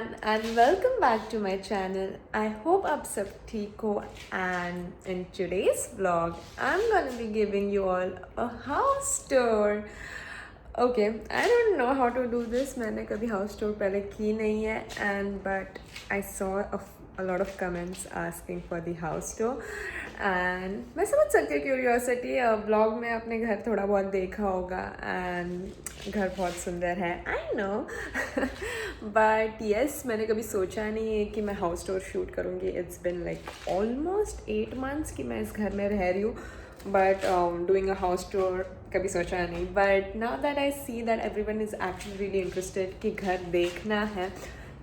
everyone and welcome back to my channel. I hope आप सब ठीक हो and in today's vlog I'm gonna be giving you all a house tour. Okay, I don't know how to do this. मैंने कभी house tour पहले की नहीं है but I saw a lot of comments asking for the house tour and मैं समझ सकती हूँ क्यूरियोसिटी. ब्लॉग में अपने घर थोड़ा बहुत देखा होगा एंड घर बहुत सुंदर है, आई नो. बट येस, मैंने कभी सोचा नहीं है कि मैं हाउस टूर शूट करूँगी. It's been like almost 8 months कि मैं इस घर में रह रही हूँ, but doing a house tour कभी सोचा नहीं. But now that I see that everyone is actually really interested कि घर देखना है,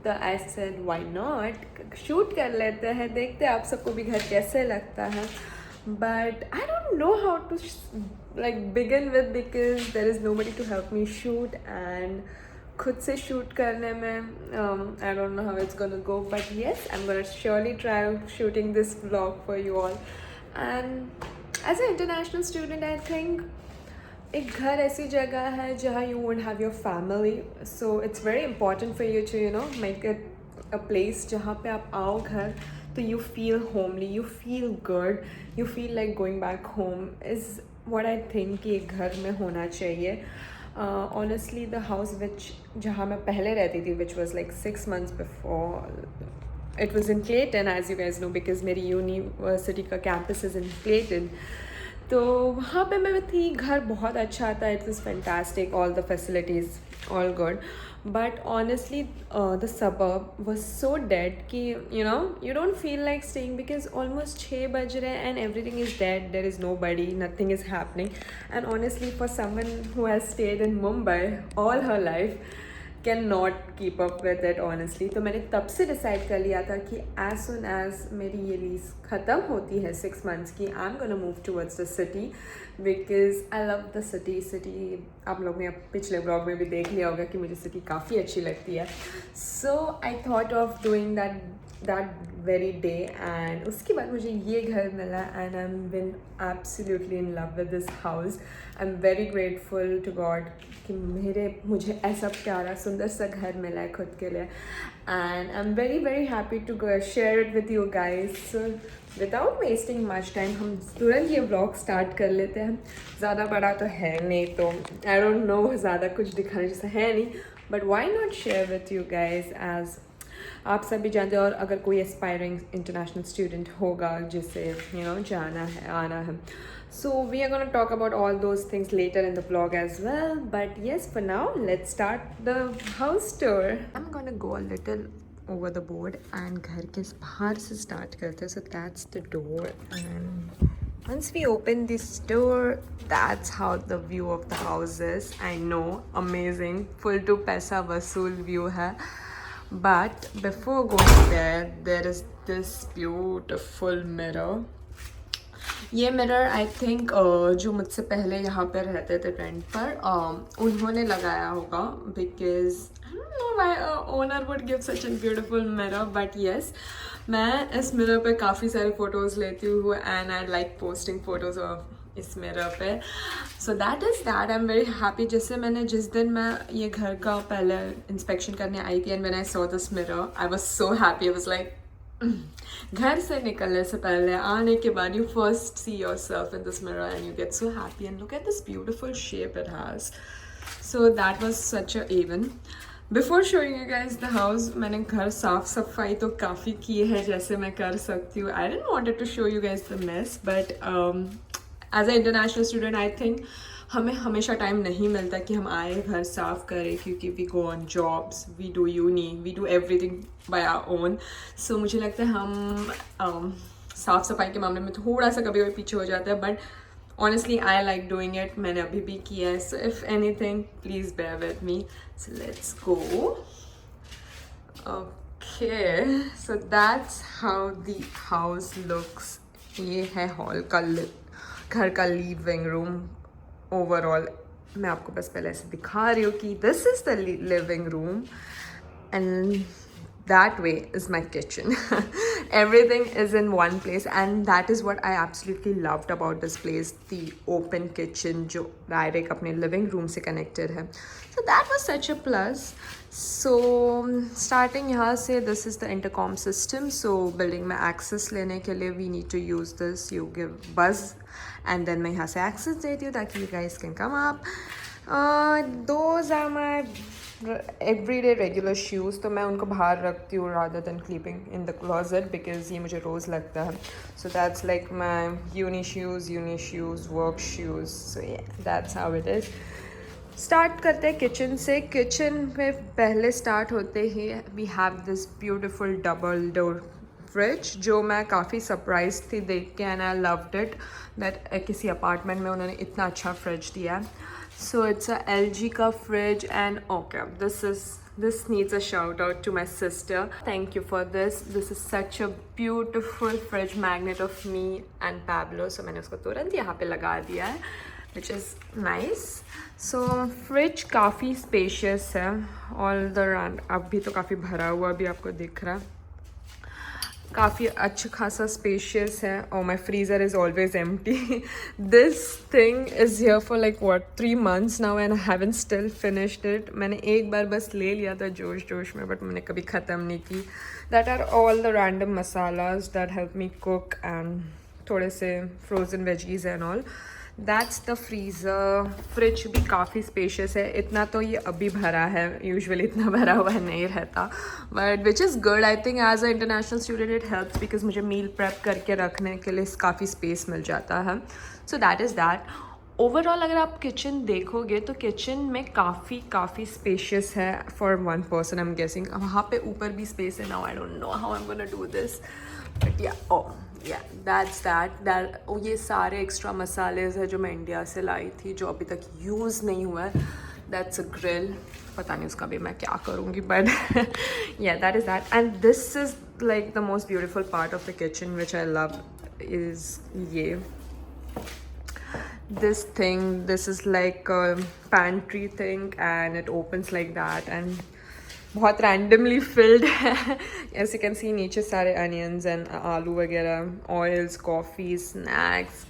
तो I said why not, shoot कर लेते हैं, देखते हैं आप सबको भी घर कैसे लगता है. But I don't know how to like begin with because there is nobody to help me shoot and खुद से शूट करने में I don't know how it's gonna go, but yes, I'm gonna surely try shooting this vlog for you all. And as an international student, I think एक घर ऐसी जगह है जहाँ you won't have your family, so it's very important for you to make it a place जहाँ पे आप आओ घर तो you feel homely, you feel good, you feel like going back home is what I think कि एक घर में होना चाहिए. Honestly, the house which जहाँ मैं पहले रहती थी, which was like 6 months before, it was in Clayton, as you guys know, because मेरी यूनिवर्सिटी का campus is in Clayton. तो वहाँ पे मैं थी, घर बहुत अच्छा था, it was fantastic, all the facilities all good. But honestly the suburb was so dead कि you don't feel like staying because almost 6 बज रहे हैं and everything is dead, there is nobody, nothing is happening. And honestly for someone who has stayed in Mumbai all her life can not keep up with it honestly. तो मैंने तब से decide कर लिया था कि एज सुन एज मेरी ये लीज ख़त्म होती है 6 months की, I am gonna move towards the city because I love the city. आप लोग ने अब पिछले ब्लॉग में भी देख लिया होगा कि मुझे सिटी काफ़ी अच्छी लगती है. So I thought of doing that very day and उसके बाद मुझे ये घर मिला and I am been absolutely in love with this house. I am very grateful to God कि मुझे ऐसा प्यारा सुंदर सा घर मिला है खुद के लिए and I am very very happy to share it with you guys. So without wasting much time हम तुरंत ये ब्लॉग स्टार्ट कर लेते हैं. ज़्यादा बड़ा तो है नहीं, तो आई डोंट नो ज़्यादा कुछ दिखाने जैसा है नहीं, but why not share with you guys as आप सब भी जानते हो. और अगर कोई एस्पायरिंग इंटरनेशनल स्टूडेंट होगा जिसे जाना है, आना है, so we are going to talk about all those things later in the vlog as well. But yes, for now let's start the house tour. I'm going to go a little over the board and घर के बाहर से start करते हैं. So that's the door and once we open this door, that's how the view of the house is. I know, amazing, full to पैसा वसूल view है. But before going there is this beautiful mirror. ये mirror I think जो मुझसे पहले यहाँ पर रहते थे रेंट पर उन्होंने लगाया होगा because I don't know why owner would give such an beautiful mirror. But yes, मैं इस मिरर पे काफ़ी सारे फ़ोटोज़ लेती हूँ and I like posting photos of इस मिरर पे. सो that is that I am very happy. जैसे मैंने जिस दिन मैं ये घर का पहले इंस्पेक्शन करने आई थी and when I saw this mirror I was so happy. I was like घर से निकलने से पहले, आने के बाद, you first see yourself in this mirror and you get so happy and look at this beautiful shape it has. So that was such a even. Before showing you guys the house, मैंने घर साफ सफाई तो काफ़ी की है जैसे मैं कर सकती हूँ. I didn't wanted to show you guys the mess, but as an international student, I think हमें हमेशा टाइम नहीं मिलता कि हम आए घर साफ़ करें क्योंकि we go on jobs, we do uni, we do everything by our own. So मुझे लगता है हम साफ़ सफाई के मामले में थोड़ा सा कभी कभी पीछे हो जाता है, but honestly I like doing it. मैंने अभी भी किया है. So if anything please bear with me. So let's go. Okay, so that's how the house looks. ये है हॉल का घर का लिविंग रूम. ओवरऑल मैं आपको बस पहले ऐसे दिखा रही हूँ कि this is the living room and that way is my kitchen. Everything is in one place, and that is what I absolutely loved about this place, the open kitchen जो direct अपने living room से connected है. So that was such a plus. So starting यहाँ से, this is the intercom system. So building में access लेने के लिए we need to use this. You give buzz and then मैं यहाँ से access देती हूँ ताकि you guys can come up. Those are my everyday regular shoes, तो मैं उनको बाहर रखती हूँ rather than keeping in the closet because ये मुझे रोज़ लगता है. So that's like my uni shoes, work shoes. So yeah, that's how it is. Start करते हैं kitchen से. Kitchen में पहले start होते ही we have this beautiful double door fridge जो मैं काफ़ी surprised थी देख के, and I loved it that किसी apartment में उन्होंने इतना अच्छा fridge दिया है. So it's a LG का fridge, and okay, this needs a shout out to my sister. Thank you for this. This is such a beautiful fridge magnet of me and Pablo. So मैंने उसको तुरंत यहाँ पे लगा दिया है, which is nice. So fridge काफ़ी spacious है all the round. अभी तो काफ़ी भरा हुआ भी आपको दिख रहा है. काफ़ी अच्छा खासा स्पेशियस है. और my freezer is always empty. This thing is here for like what 3 months now and I haven't still finished it. मैंने एक बार बस ले लिया था जोश में, बट मैंने कभी ख़त्म नहीं की. That are all the random masalas that help me cook, and थोड़े से frozen veggies and all. That's the freezer. Fridge भी काफ़ी स्पेशियस है. इतना तो ये अभी भरा है, यूजुअली इतना भरा हुआ नहीं रहता, but which is good. I think as a international student it helps because मुझे मील प्रेप करके रखने के लिए काफ़ी स्पेस मिल जाता है. सो दैट इज़ दैट. ओवरऑल अगर आप किचन देखोगे तो किचन में काफ़ी स्पेशियस है for 1 person. I am guessing वहाँ पे ऊपर भी स्पेस है. Now I don't know how I am gonna do this, but या दैट्स दैट. ये सारे एक्स्ट्रा मसालेज है जो मैं इंडिया से लाई थी जो अभी तक यूज़ नहीं हुआ है. That's a grill. पता नहीं उसका भी मैं क्या करूँगी, बट या that is that. And this is like the most beautiful part of the kitchen which I love is ये this thing. This is like a pantry thing and it opens like that and बहुत randomly filled है. As you can see नीचे सारे onions and आलू वगैरह, oils, coffee, snacks.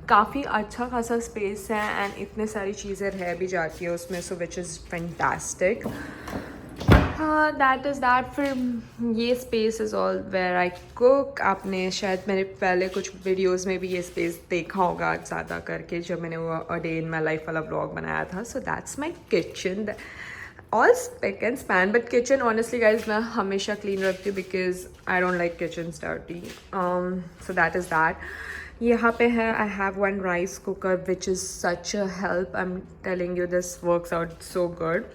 काफ़ी अच्छा खासा space है and इतने सारी चीज़ें रह भी जाती है उसमें, so which is fantastic. That is that. फिर ये space is all where I cook. आपने शायद मेरे पहले कुछ वीडियोस में भी ये स्पेस देखा होगा ज़्यादा करके, जब मैंने वो a day in my life वाला व्लॉग बनाया था. So that's my kitchen. All spick and span, but kitchen honestly guys मैं हमेशा क्लीन रखती हूँ because I don't like kitchen dirty. So that is that. यहाँ पे है I have 1 rice cooker which is such a help. I'm telling you, this works out so good.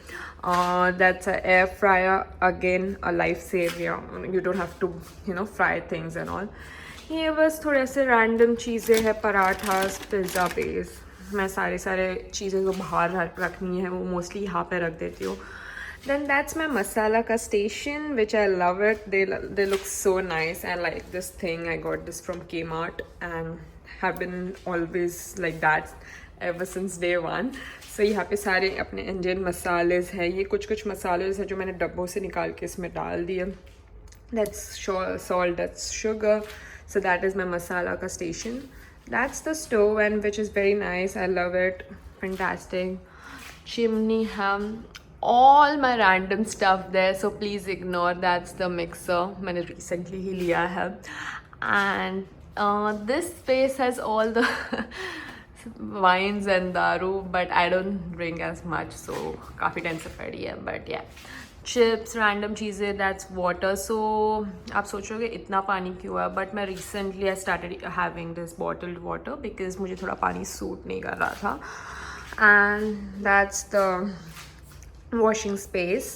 That's an air fryer, again a lifesaver. You don't have to fry things and all. ये बस थोड़े से random चीज़ें हैं, parathas, pizza base. मैं सारे चीज़ें जो बाहर रखनी है वो मोस्टली यहाँ पे रख देती हूँ. Then that's my masala ka station, which I love it. They look so nice. I like this thing. I got this from Kmart and have been always like that ever since day 1. So यहाँ पे सारे अपने Indian मसालेज हैं. ये कुछ मसालेज हैं जो मैंने डब्बों से निकाल के इसमें डाल दिए. That's salt, that's sugar. So that is my masala ka station. That's the stove, and which is very nice. I love it. Fantastic. Chimney ham. All my random stuff there, so please ignore. That's the mixer. मैंने recently ही लिया है. And this space has all the wines and daru, but I don't drink as much, so काफ़ी time से पड़ी है. But yeah, chips, random चीज़ें, that's water. So आप सोचोगे इतना पानी क्यों है, but मैं recently I started having this bottled water because मुझे थोड़ा पानी सूट नहीं कर रहा था. And that's the washing space.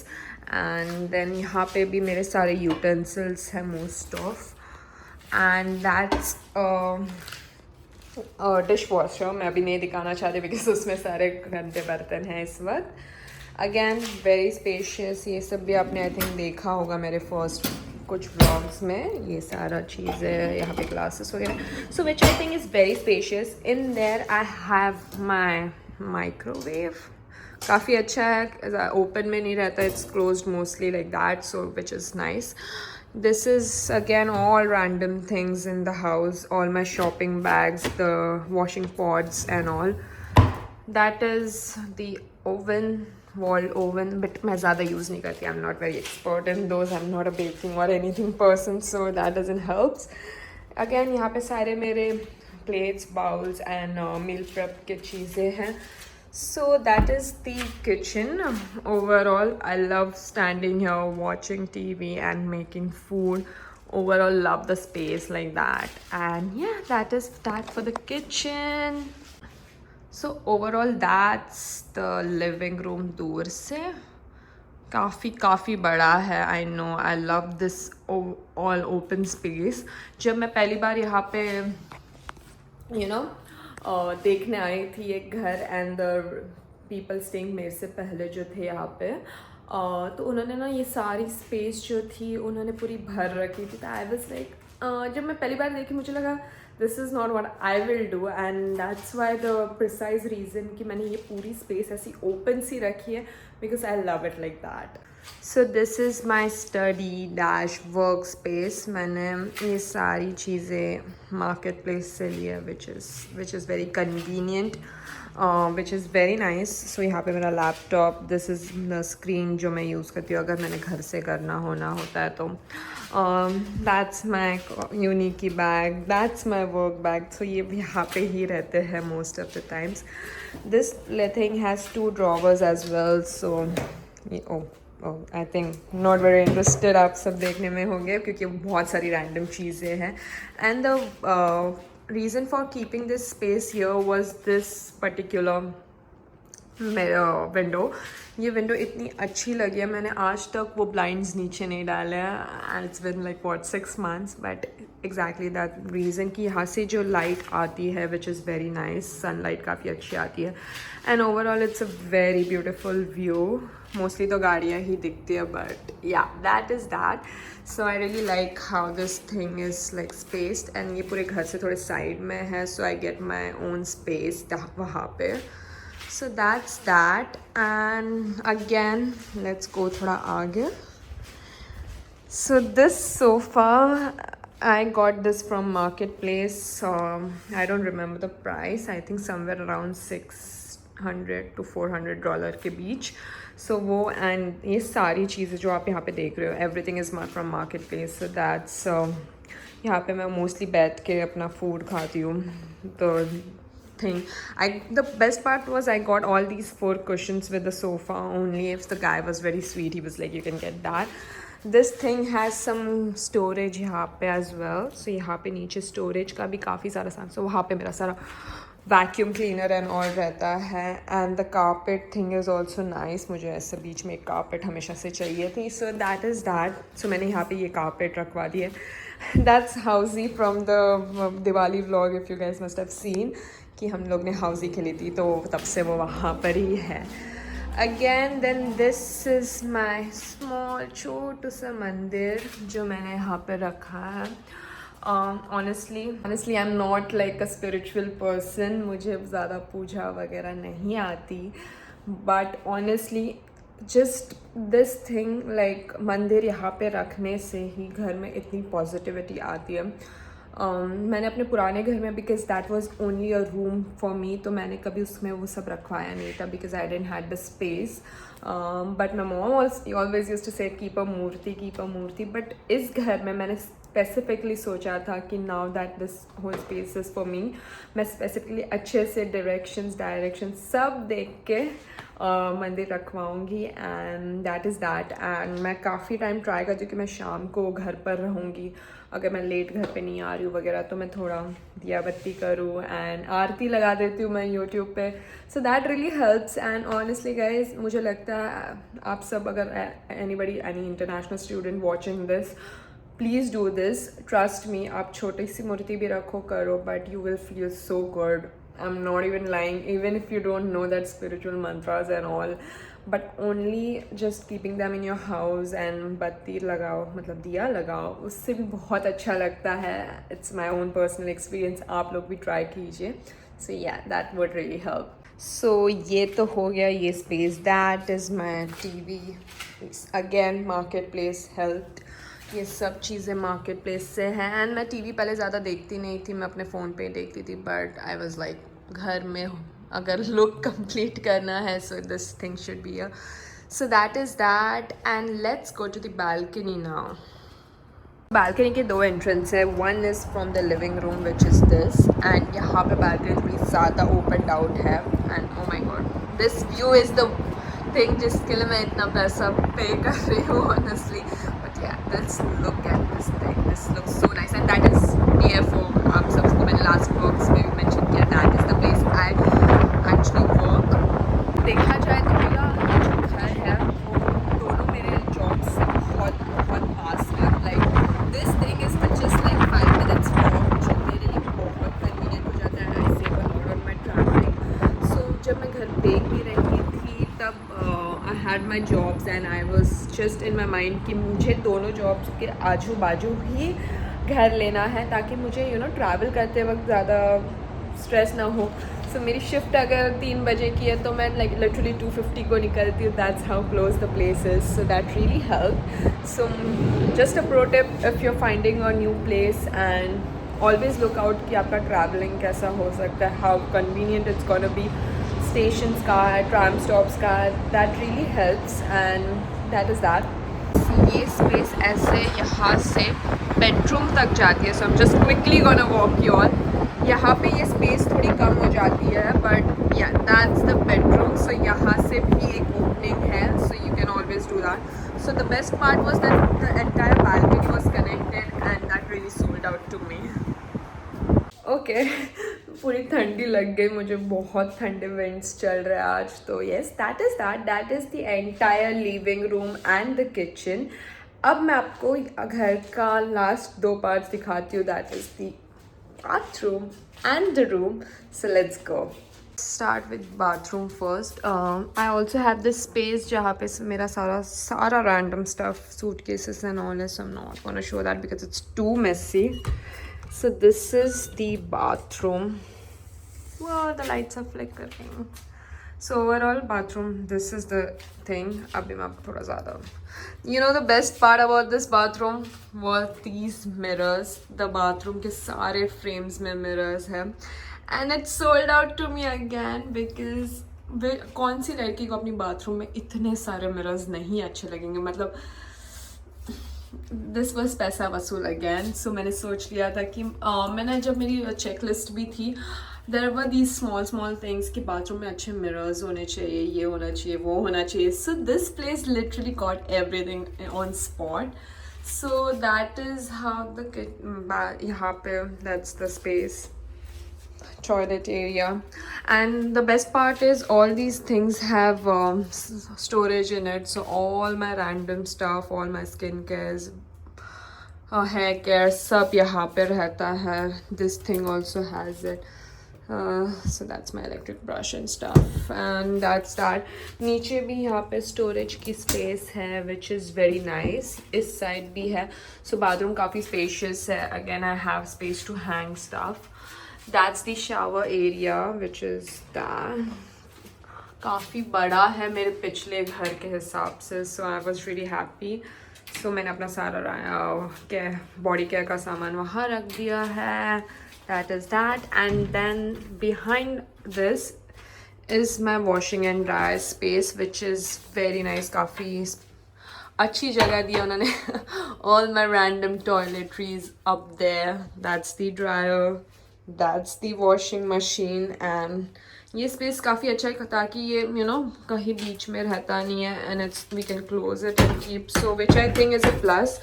And then यहाँ पे भी मेरे सारे यूटेंसिल्स हैं most of. And that's dish washer. मैं अभी नहीं दिखाना चाहती बिकॉज उसमें सारे गंदे बर्तन हैं इस वक्त. Again very spacious. ये सब भी आपने आई थिंक देखा होगा मेरे फर्स्ट कुछ व्लॉग्स में. ये सारा चीज़ें यहाँ पे ग्लासेस वगैरह. So which I think is very spacious. In there I have my microwave. काफ़ी अच्छा है, ओपन में नहीं रहता, it's closed mostly like that, so which is nice. This is again all random things in the house, all my shopping bags, the washing pods and all. That is the oven, wall oven, but मैं ज़्यादा use नहीं करती. I'm not very expert in those. I'm not a baking or anything person, so that doesn't help. Again यहाँ पे सारे मेरे plates, bowls and meal prep के चीज़ें हैं. So that is the kitchen. Overall, I love standing here watching TV and making food. Overall, love the space like that. And yeah, that is that for the kitchen. So overall, that's the living room दूर से काफ़ी बड़ा है. I know, I love this all open space. जब मैं पहली बार यहाँ पे देखने आई थी एक घर, एंड द पीपल स्टेइंग मेरे से पहले जो थे यहाँ पे, तो उन्होंने ना ये सारी स्पेस जो थी उन्होंने पूरी भर रखी थी. तो आई वाज लाइक, जब मैं पहली बार देखी मुझे लगा this is not what I will do, and that's why the precise reason कि मैंने ये पूरी स्पेस ऐसी ओपन सी रखी है, because I love it like that. So this is my study dash work space. मैंने ये सारी चीज़ें मार्केट प्लेस से ली है, which is very convenient, which is very nice. So यहाँ पे मेरा laptop, this is the screen जो मैं यूज़ करती हूँ अगर मैंने घर से करना होता है तो. दैट्स माई यूनी की bag, that's my work bag. So ये यहाँ पे ही रहते हैं most of the times. This thing has 2 drawers as well. So I think not very interested, आप सब देखने में होंगे क्योंकि बहुत सारी रैंडम चीज़ें हैं. And the reason for keeping this space here was this particular window. ये विंडो इतनी अच्छी लगी है, मैंने आज तक वो ब्लाइंड्स नीचे नहीं डाले हैं, and it's been like what 6 months, but exactly that reason कि यहाँ से जो लाइट आती है which is very nice, sunlight काफ़ी अच्छी आती है. And overall it's a very beautiful view. Mostly तो गाड़ियाँ ही दिखती है, बट या that is that. So I really like how this thing is like spaced, and ये पूरे घर से थोड़े साइड में है, so I get my own space वहाँ पे. So that's that, and again let's go थोड़ा आगे. So this sofa, I got this from marketplace. I don't remember the price. I think somewhere around $600 to $400 के बीच. So वो and ये सारी चीज़ें जो आप यहाँ पे देख रहे हो, everything is from marketplace. So that's यहाँ पे मैं mostly बैठ के अपना food खाती हूँ. तो thing. The best part was I got all these 4 cushions with the sofa only. If the guy was very sweet, he was like, you can get that. This thing has some storage यहाँ पे as well. So यहाँ पे नीचे storage का भी काफ़ी सारा सामान. So वहाँ पे मेरा सारा वैक्यूम क्लीनर एंड ऑल रहता है. And the carpet thing is also nice. मुझे ऐसे बीच में एक कारपेट हमेशा से चाहिए थी. So that is that. So मैंने यहाँ पे ये कारपेट रखवा दी है. That's Housie from the Diwali vlog, if you guys must have seen, कि हम लोग ने हाउजी खेली थी, तो तब से वो वहाँ पर ही है. Again then this is my small छोटू सा मंदिर जो मैंने यहाँ पे रखा है. honestly I'm not like a spiritual person. मुझे ज़्यादा पूजा वगैरह नहीं आती, but honestly just this thing like मंदिर यहाँ पे रखने से ही घर में इतनी पॉजिटिविटी आती है. मैंने अपने पुराने घर में, because that was only a room for me, तो मैंने कभी उसमें वो सब रखवाया नहीं था because I didn't had the space. But my mom always used to say keep a मूर्ति. बट इस घर में मैंने स्पेसिफिकली सोचा था कि now that this whole space is for me, मैं स्पेसिफिकली अच्छे से डायरेक्शन सब देख के मंदिर रखवाऊँगी. And that is that. And मैं काफ़ी टाइम ट्राई करती हूँ कि मैं शाम को घर पर रहूँगी, अगर मैं लेट घर पे नहीं आ रही हूँ वगैरह, तो मैं थोड़ा दिया बत्ती करूँ एंड आरती लगा देती हूँ मैं यूट्यूब पे. सो that really helps. And honestly guys मुझे लगता है आप सब, अगर any international student watching this, please do this. Trust me, आप छोटी सी मूर्ति भी रखो करो, but you will feel so good. I'm not even lying, even if you don't know that spiritual mantras and all, but only just keeping them in your house and बत्ती लगाओ, मतलब दिया लगाओ, उससे भी बहुत अच्छा लगता है. It's my own personal experience. आप लोग भी try कीजिए. So yeah, that would really help. सो ये तो हो गया ये space. That is my TV. Again market place health. ये सब चीज़ें मार्केट प्लेस से हैं. एंड मैं टीवी पहले ज़्यादा देखती नहीं थी, मैं अपने फ़ोन पे देखती थी. बट आई वाज लाइक घर में अगर लुक कंप्लीट करना है so this thing should be a. So that is that. And let's go to the balcony now. Balcony के दो एंट्रेंस है. One is from the living room which is this. And यहाँ पे balcony थोड़ी ज़्यादा open out है. And oh my god, this view is the thing जिसके लिए मैं इतना पैसा पे कर रही हूँ honestly. But yeah this look at this thing, this look so nice. And that is DFO. आप सबको मैंने लास्ट ब्लॉग्स में भी मेंशन किया. That is the place I actually work. देखा जाए तो मेरा जो घर है वो दोनों मेरे जॉब से बहुत बहुत पास है. Like this thing is just like 5 minutes walk, जो मेरे लिए बहुत कन्वीनियंट हो जाता है. I save a lot on my travelling. So जब मैं घर पे भी रही थी तब I had my jobs and I was just in my mind कि मुझे दोनों जॉब्स के आजू बाजू ही घर लेना है ताकि मुझे ट्रैवल करते वक्त ज़्यादा स्ट्रेस ना हो. सो मेरी शिफ्ट अगर 3 बजे की है तो मैं लाइक लिटरली 2:50 को निकलती हूँ. That's how close the place is. So that really help. So just a pro tip, if you are finding a new place and always look out कि आपका ट्रैवलिंग कैसा हो सकता है, how convenient it's gonna be. Stations का है, tram stops का है. That really helps and that is that. ये स्पेस ऐसे यहाँ से बेडरूम तक जाती है. So I am just quickly gonna walk you all. यहाँ पे ये स्पेस थोड़ी कम हो जाती है बट या दैट्स द बेडरूम. सो यहाँ से भी एक ओपनिंग है. So you can always do that. So the best part was that the entire balcony was connected and that really sold out to me. Okay पूरी ठंडी लग गई मुझे. बहुत ठंडे विंड्स चल रहे हैं आज. तो yes that is the entire living room and the kitchen. अब मैं आपको घर का लास्ट 2 पार्ट्स दिखाती हूँ. That is the bathroom and the room. So let's go. Start with bathroom first. I also have this space जहाँ पे मेरा सारा random stuff, suitcases and all is. I'm not gonna show that because it's too messy. So this is the bathroom. Wow, the lights are flickering. So overall bathroom, this is the thing. अभी मैं आपको थोड़ा ज़्यादा the best part about this bathroom was these mirrors. The bathroom के सारे frames में mirrors है. And it sold out to me again because कौन सी लड़की को अपनी बाथरूम में इतने सारे मिरर्स नहीं अच्छे लगेंगे. मतलब दिस वॉज पैसा वसूल अगैन. सो मैंने सोच लिया था कि मैंने जब मेरी चेक लिस्ट भी थी, देर वर दीज स्मॉल थिंग्स कि बाथरूम में अच्छे मिरर्स होने चाहिए, ये होना चाहिए, वो होना चाहिए. So this place literally got everything on spot. So that is how the यहाँ पे that's the space, toilet area. And the best part is all these things have storage in it. So all my random stuff, all my skincares, hair care, sab yahan pe rehta hai. This thing also has it. So that's my electric brush and stuff. And that's that. नीचे भी यहाँ पे storage की space है which is very nice. इस side भी है. So bathroom काफ़ी spacious है. Again I have space to hang stuff. That's the shower area which is that. काफ़ी बड़ा है मेरे पिछले घर के हिसाब से. So I was really happy. So मैंने अपना सारा बॉडी केयर का सामान वहाँ रख दिया है. That is that. And then behind this is my washing and dryer space which is very nice. काफ़ी अच्छी जगह दी उन्होंने. All my random toiletries up there. That's the dryer. That's the washing machine. And ये space काफ़ी अच्छा है ताकि ये कहीं बीच में रहता नहीं है. And it's we can close it and keep, so which I think is a plus.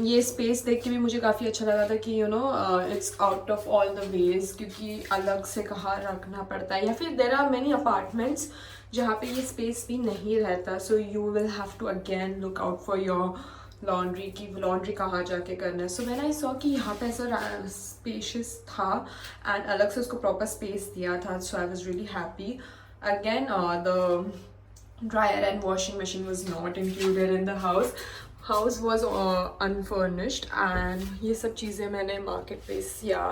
ये स्पेस देख के भी मुझे काफ़ी अच्छा लगा था कि it's out of all the ways, क्योंकि अलग से कहाँ रखना पड़ता है. या फिर देर आर मेनी अपार्टमेंट्स जहाँ पे ये स्पेस भी नहीं रहता. So you will have to again look out for your laundry की लॉन्ड्री कहाँ जाके करना है. सो व्हेन आई सॉ कि यहाँ पे ऐसा स्पेशियस था एंड अलग से उसको प्रॉपर स्पेस दिया था. So I was really happy. Again the dryer and washing machine was not included in the house was unfurnished. and ये सब चीज़ें मैंने market place या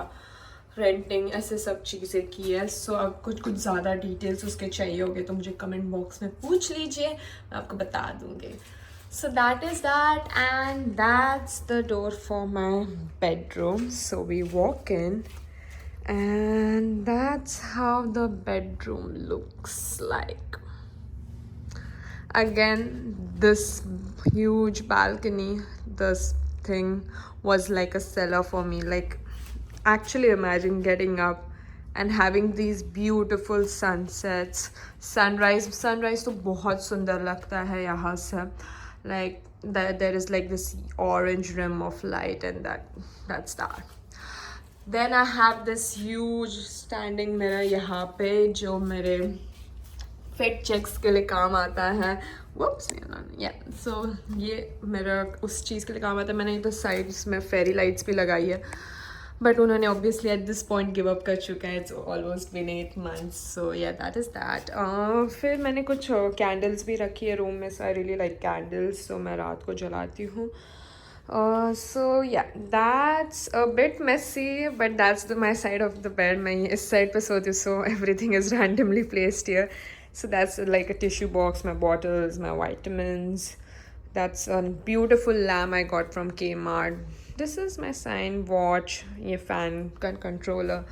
रेंटिंग, ऐसे सब चीज़ें की है। सो अब कुछ कुछ ज़्यादा डिटेल्स उसके चाहिए होंगे तो मुझे कमेंट बॉक्स में पूछ लीजिए, मैं आपको बता दूँगी। So that is that, and that's the door for my bedroom. So we walk in, and that's how the bedroom looks like. Again, this huge balcony, this thing was like a cellar for me. Like, actually, imagine getting up and having these beautiful sunsets, sunrise तो बहुत सुंदर लगता है यहाँ से. Like that, there is like this orange rim of light, and that's that. Then I have this huge standing mirror यहाँ पे जो मेरे फिट चेक्स के लिए काम आता है. Whoops, yeah. So ये मेरा उस चीज़ के लिए काम आता है. मैंने तो साइड्स में फेरी लाइट्स भी लगाई है, बट उन्होंने obviously at this point give up कर चुका है. It's almost been 8 months. So yeah that is that. फिर मैंने कुछ कैंडल्स भी रखी है रूम में. सो आई रियली लाइक कैंडल्स, तो मैं रात को जलाती हूँ. So yeah, that's a bit messy, but that's my side of the bed. मैं इस side पे सोती हूँ, so everything is randomly placed here. So that's like a tissue box, my bottles, my vitamins. That's a beautiful lamp I got from Kmart. This is my sign, watch, ये fan controller,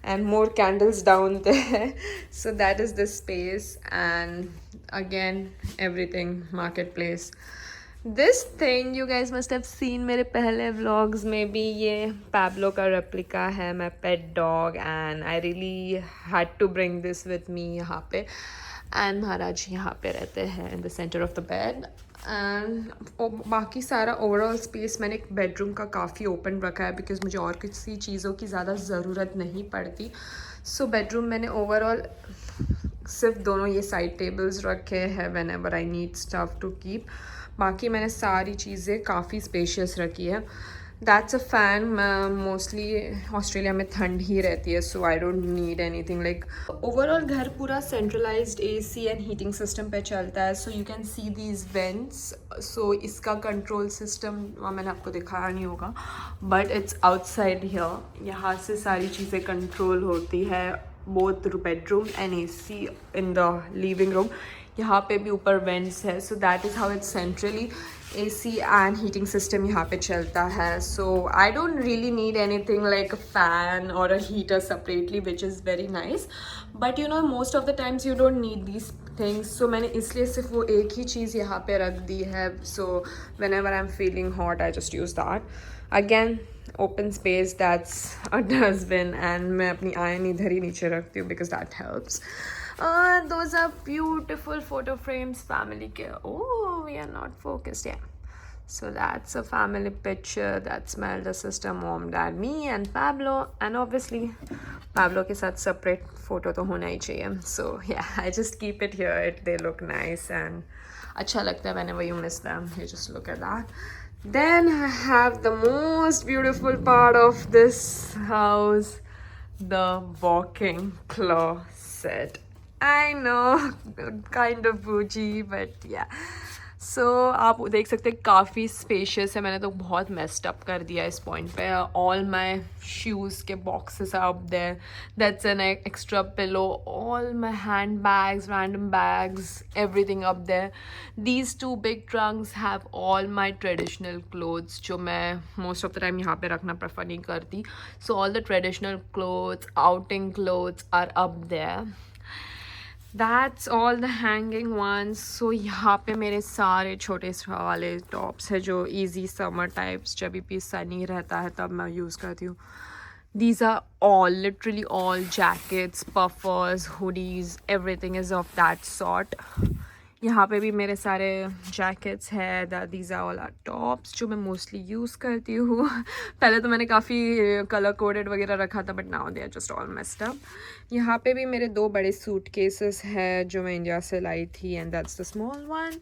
and more candles down there. So that is the space, and again everything marketplace. This thing you guys must have seen मेरे पहले vlogs में भी. ये Pablo का replica है, my pet dog, and I really had to bring this with me यहाँ पे. And महाराज यहाँ पे रहते हैं in the center of the bed. And बाकी सारा ओवरऑल स्पेस मैंने एक बेडरूम का काफ़ी ओपन रखा है बिकॉज मुझे और किसी चीज़ों की ज़्यादा ज़रूरत नहीं पड़ती. सो बेडरूम मैंने ओवरऑल सिर्फ दोनों ये साइड टेबल्स रखे हैं whenever I need stuff to keep. बाकी मैंने सारी चीज़ें काफ़ी स्पेशियस रखी है. That's a fan. Mostly Australia में ठंड ही रहती है, so I don't need anything. Like overall घर पूरा centralised AC and heating system पे चलता है. So you can see these vents. So इसका कंट्रोल सिस्टम मैंने आपको दिखाया नहीं होगा, बट इट्स आउटसाइड हियर. यहाँ से सारी चीज़ें कंट्रोल होती है, both bedroom and AC in the living room. यहाँ पे भी ऊपर वेंट्स है. सो that is how it's centrally AC and heating system यहाँ पे चलता है. So I don't really need anything like a fan or a heater separately, which is very nice. But you know, most of the times you don't need these things. So मैंने इसलिए सिर्फ वो एक ही चीज़ यहाँ पे रख दी है. So whenever I'm feeling hot, I just use that. Again, open space, that's a dustbin, and मैं अपनी आयन इधर ही नीचे रखती हूँ because that helps. Those are beautiful photo frames, family care. Oh, we are not focused. Yeah. So that's a family picture. That's my elder sister, mom, dad, me, and Pablo. And obviously, Pablo के साथ separate photo तो होना ही चाहिए. So yeah, I just keep it here. They look nice and अच्छा लगता है whenever you miss them. You just look at that. Then I have the most beautiful part of this house, the walking closet. I know, kind of bougie, but yeah. So आप देख सकते हैं काफ़ी spacious है. मैंने तो बहुत messed up कर दिया इस पॉइंट पे. ऑल माई शूज़ के boxes are up there. That's an extra pillow. All my hand bags, random bags, everything up there. These two big trunks have all my traditional clothes जो मैं most of the time यहाँ पे रखना prefer नहीं करती. So all the traditional clothes, outing clothes are up there. That's all the hanging ones. So यहाँ पे मेरे सारे छोटे वाले टॉप्स है जो easy summer types, जब भी sunny रहता है तब मैं यूज़ करती हूँ. These are all, literally all jackets, puffers, hoodies, everything is of that sort. यहाँ पे भी मेरे सारे जैकेट्स है. These are all our tops जो मैं मोस्टली यूज़ करती हूँ. पहले तो मैंने काफ़ी कलर कोडेड वगैरह रखा था, but now they are just all messed up. यहाँ पे भी मेरे 2 बड़े सूट केसेस है जो मैं इंडिया से लाई थी, and that's the small one.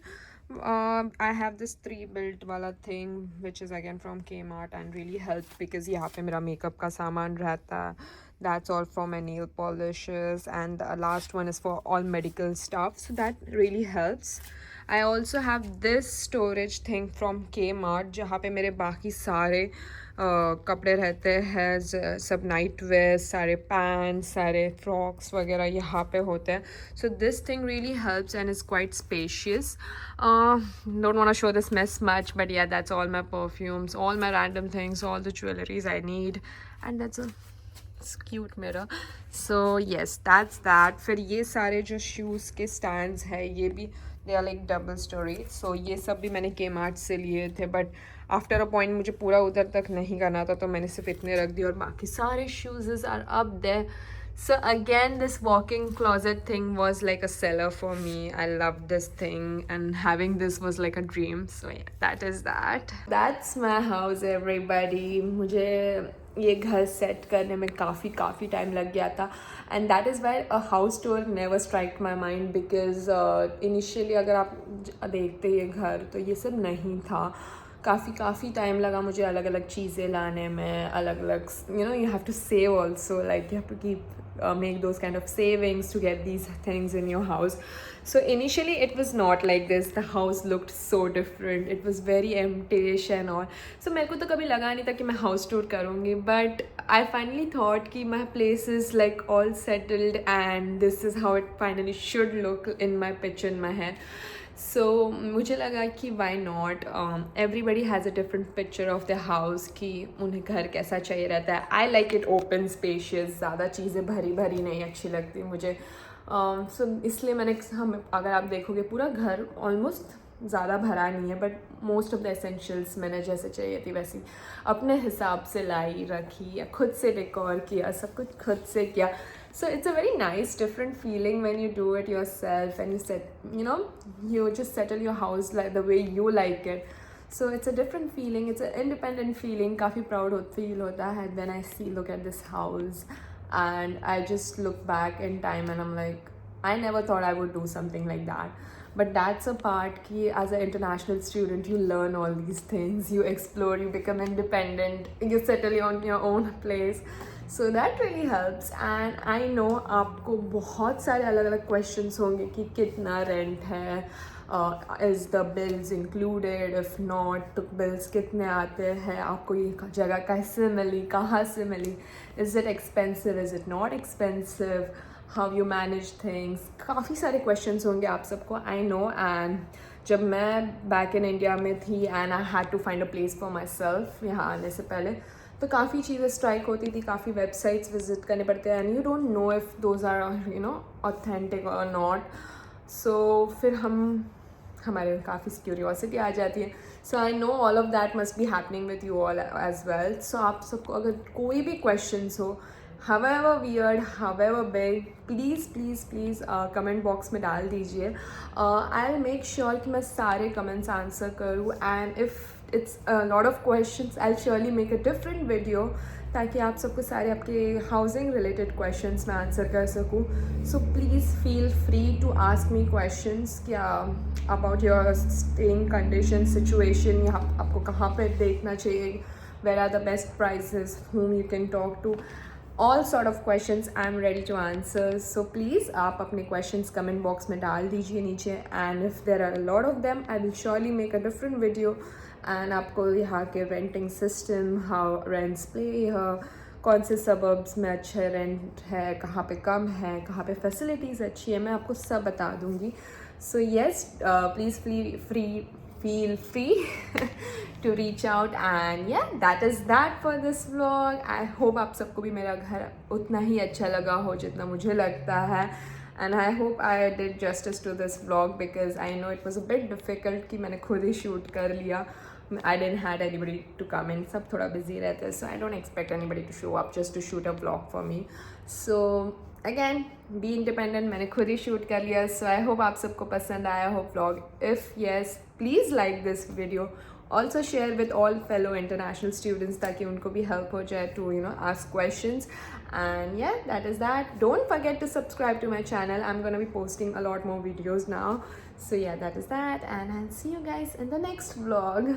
I have this 3 built वाला thing which is again from Kmart and really helped because यहाँ पे मेरा मेकअप का सामान रहता है. That's all for my nail polishes, and the last one is for all medical stuff, so that really helps. I also have this storage thing from Kmart जहाँ पे मेरे बाकी सारे कपड़े रहते हैं, सब नाइट वेयर, सारे पैंट्स, सारे फ्रॉक्स वगैरह यहाँ पे होते हैं. So this thing really helps and is quite spacious. Don't want to show this mess much, but yeah, that's all my perfumes, all my random things, all the jewelries I need, and that's a it's cute mirror. So yes, that's that. फिर ये सारे जो shoes के stands है ये भी they are like double storey. So ये सब भी मैंने Kmart से लिए थे, बट आफ्टर अ पॉइंट मुझे पूरा उधर तक नहीं करना था, तो मैंने सिर्फ इतने रख दिए और बाकी सारे shoes are up there. So again, this walk-in closet thing was like a seller for me. I loved this thing, and having this was like a dream. So yeah, that is that. That's my house, everybody. मुझे ये घर set करने में काफ़ी time लग गया था, and that is why a house tour never strike my mind, because initially अगर आप देखते ये घर तो ये सब नहीं था. काफ़ी टाइम लगा मुझे अलग अलग चीज़ें लाने में, अलग अलग you have to save also, like you have to keep make those kind of savings to get these things in your house. So initially it was not like this. The house looked so different. It was very empty-ish and all. So मेरे को तो कभी लगा नहीं था कि मैं house tour करूँगी, but I finally thought कि my place is like all settled and this is how it finally should look in my picture in my head. So मुझे लगा कि why not, everybody has a different picture of their house कि उन्हें घर कैसा चाहिए रहता है. I like it open spacious, ज़्यादा चीज़ें भरी भरी नहीं अच्छी लगती मुझे. So इसलिए मैंने अगर आप देखोगे पूरा घर ऑलमोस्ट ज़्यादा भरा नहीं है, but most of the essentials मैंने जैसे चाहिए थी वैसी अपने हिसाब से लाई रखी, या खुद से डेकोर किया, सब कुछ खुद से किया. So it's a very nice different feeling when you do it yourself and you just settle your house like the way you like it. So it's a different feeling, it's an independent feeling. काफ़ी proud feel होता है when I look at this house, and I just look back in time and I'm like, I never thought I would do something like that. But that's a part कि as an international student you learn all these things, you explore, you become independent, you settle on your own place. So that really helps. And I know आपको बहुत सारे अलग अलग questions होंगे कि कितना rent है, is the bills included, if not तो bills कितने आते हैं, आपको ये जगह कैसे मिली, कहाँ से मिली, is it expensive, is it not expensive, how you manage things. काफ़ी सारे questions होंगे आप सबको, I know. And जब मैं back in India में थी and I had to find a place for myself यहाँ आने से पहले, तो काफ़ी चीज़ें स्ट्राइक होती थी, काफ़ी वेबसाइट्स विजिट करने पड़ते हैं, and you don't know if those are authentic और नॉट. सो फिर हमारे काफ़ी क्यूरियोसिटी आ जाती है. So I know all of that must be happening with you all as well. So आप सबको अगर कोई भी क्वेश्चंस हो, however weird, however big, please comment box में डाल दीजिए. I'll make sure कि मैं सारे कमेंट्स आंसर करूँ, and if it's a lot of questions, I'll surely make a different video ताकि आप सबको सारे आपके हाउसिंग रिलेटेड क्वेश्चंस मैं आंसर कर सकूँ. So please feel free to ask me questions क्या about your staying condition situation, या आपको कहाँ पे देखना चाहिए, where are the best prices, whom you can talk to, all sort of questions I'm ready to answer. So please आप अपने questions comment box में डाल दीजिए नीचे, and if there are a lot of them I will surely make a different video. And आपको यहाँ के renting system, how rents play here, कौन से suburbs में अच्छा रेंट है, कहाँ पे कम है, कहाँ पे facilities अच्छी है, मैं आपको सब बता दूँगी. So yes, please feel free to reach out. And yeah, that is that for this vlog. I hope आप सबको भी मेरा घर उतना ही अच्छा लगा हो जितना मुझे लगता है, and I hope I did justice to this vlog, because I know it was a bit difficult कि मैंने खुद ही shoot कर लिया. I didn't had anybody to come in, सब थोड़ा busy रहते हैं, so I don't expect anybody to show up just to shoot a vlog for me. So again, be independent, मैंने खुद ही shoot कर लिया. So I hope आप सबको पसंद आया हो vlog. If yes, please like this video. Also share with all fellow international students ताकि उनको भी help हो जाए to ask questions. And yeah, that is that. Don't forget to subscribe to my channel. I'm gonna be posting a lot more videos now. So yeah, that is that, and I'll see you guys in the next vlog.